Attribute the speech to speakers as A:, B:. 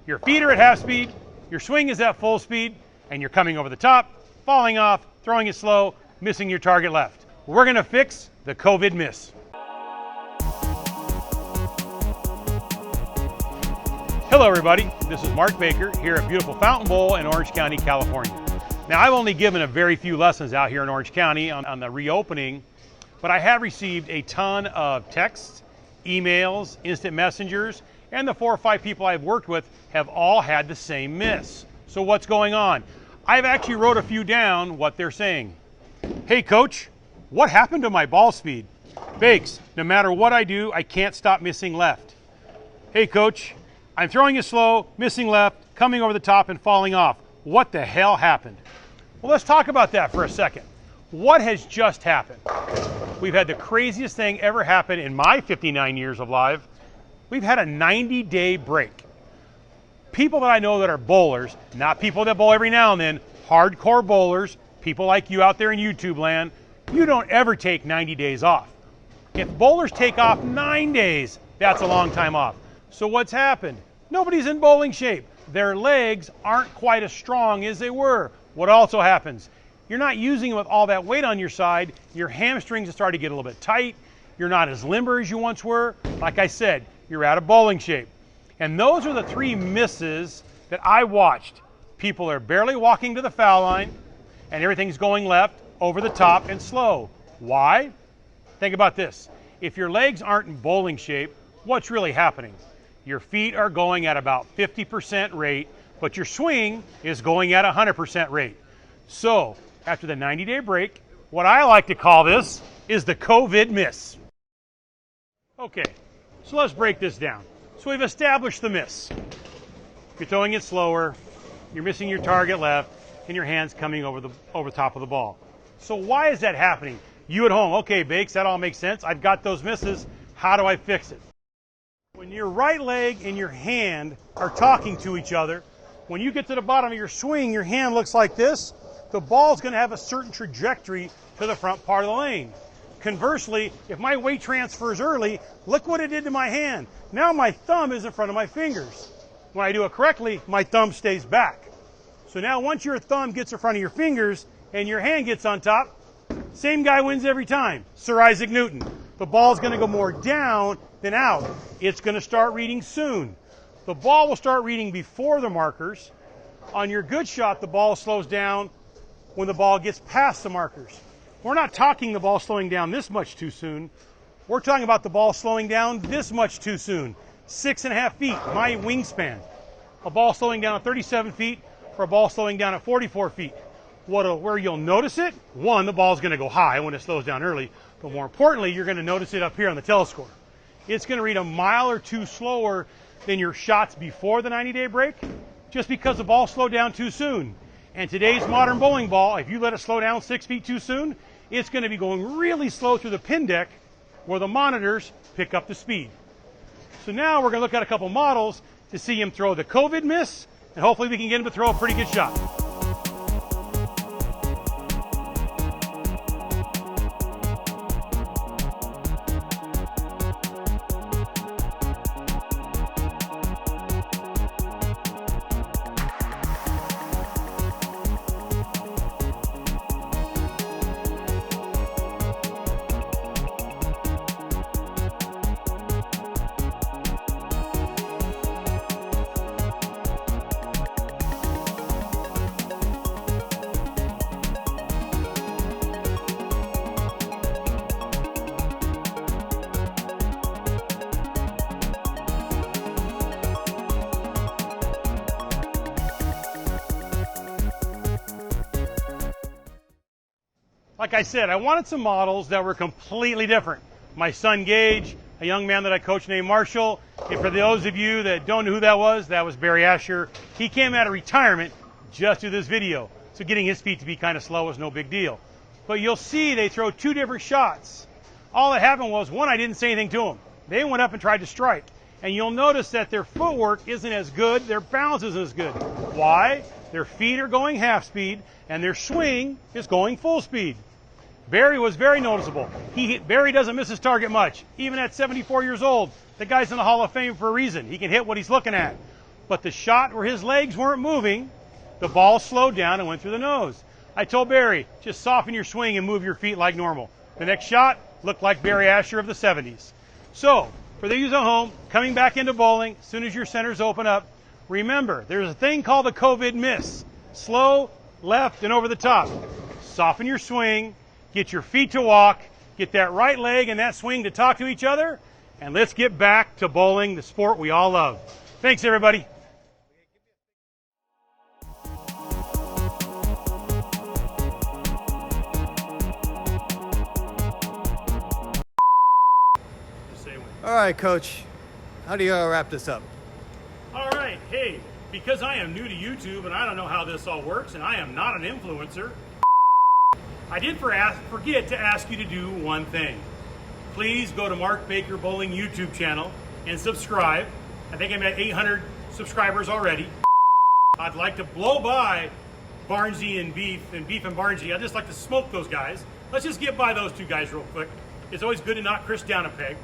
A: Your feet are at half speed, your swing is at full speed, and you're coming over the top, falling off, throwing it slow, missing your target left. We're going to fix the COVID miss. Hello everybody, this is Mark Baker here at beautiful Fountain Bowl in Orange County, California. Now I've only given a very few lessons out here in Orange County on the reopening, but I have received a ton of texts, emails, instant messengers, and the 4 or 5 people I've worked with have all had the same miss. So what's going on? I've actually wrote a few down what they're saying. Hey coach, what happened to my ball speed? Bakes, no matter what I do, I can't stop missing left. Hey coach, I'm throwing it slow, missing left, coming over the top and falling off. What the hell happened? Well, let's talk about that for a second. What has just happened? We've had the craziest thing ever happen in my 59 years of live. We've had a 90-day break. People that I know that are bowlers, not people that bowl every now and then, hardcore bowlers, people like you out there in YouTube land, you don't ever take 90 days off. If bowlers take off 9 days, that's a long time off. So what's happened? Nobody's in bowling shape. Their legs aren't quite as strong as they were. What also happens? You're not using them with all that weight on your side. Your hamstrings are starting to get a little bit tight. You're not as limber as you once were. Like I said, you're out of bowling shape. And those are the 3 misses that I watched. People are barely walking to the foul line and everything's going left, over the top and slow. Why? Think about this. If your legs aren't in bowling shape, what's really happening? Your feet are going at about 50% rate, but your swing is going at 100% rate. So after the 90-day break, what I like to call this is the COVID miss. Okay, so let's break this down. So we've established the miss. You're throwing it slower, you're missing your target left, and your hand's coming over top of the ball. So why is that happening? You at home, okay, Bakes, that all makes sense. I've got those misses. How do I fix it? When your right leg and your hand are talking to each other, when you get to the bottom of your swing, your hand looks like this. The ball's going to have a certain trajectory to the front part of the lane. Conversely, if my weight transfers early, look what it did to my hand. Now my thumb is in front of my fingers. When I do it correctly, my thumb stays back. So now once your thumb gets in front of your fingers and your hand gets on top, same guy wins every time, Sir Isaac Newton. The ball's going to go more down than out. It's going to start reading soon. The ball will start reading before the markers. On your good shot, the ball slows down when the ball gets past the markers. We're not talking the ball slowing down this much too soon. We're talking about the ball slowing down this much too soon. 6.5 feet, my wingspan. A ball slowing down at 37 feet or a ball slowing down at 44 feet. Where you'll notice it, one, the ball's going to go high when it slows down early, but more importantly, you're going to notice it up here on the telescore. It's going to read a mile or two slower than your shots before the 90-day break, just because the ball slowed down too soon. And today's modern bowling ball, if you let it slow down 6 feet too soon, it's going to be going really slow through the pin deck where the monitors pick up the speed. So now we're going to look at a couple models to see him throw the COVID miss, and hopefully we can get him to throw a pretty good shot. Like I said, I wanted some models that were completely different. My son Gage, a young man that I coached named Marshall, and for those of you that don't know who that was Barry Asher. He came out of retirement just to this video, so getting his feet to be kind of slow was no big deal. But you'll see they throw 2 different shots. All that happened was, one, I didn't say anything to them. They went up and tried to strike. And you'll notice that their footwork isn't as good, their balance isn't as good. Why? Their feet are going half speed, and their swing is going full speed. Barry was very noticeable. Barry doesn't miss his target much. Even at 74 years old, the guy's in the Hall of Fame for a reason. He can hit what he's looking at. but the shot where his legs weren't moving, the ball slowed down and went through the nose. I told Barry, just soften your swing and move your feet like normal. The next shot looked like Barry Asher of the 70s. So, for those at home, coming back into bowling, as soon as your centers open up, remember, there's a thing called the COVID miss. Slow, left, and over the top. Soften your swing, get your feet to walk, get that right leg and that swing to talk to each other, and let's get back to bowling, the sport we all love. Thanks, everybody.
B: All right, Coach. How do you wrap this up?
A: All right, hey, because I am new to YouTube and I don't know how this all works and I am not an influencer, I did forget to ask you to do one thing. Please go to Mark Baker Bowling YouTube channel and subscribe. I think I'm at 800 subscribers already. I'd like to blow by Barnesy and Beef and Barnesy. I'd just like to smoke those guys. Let's just get by those two guys real quick. It's always good to knock Chris down a peg.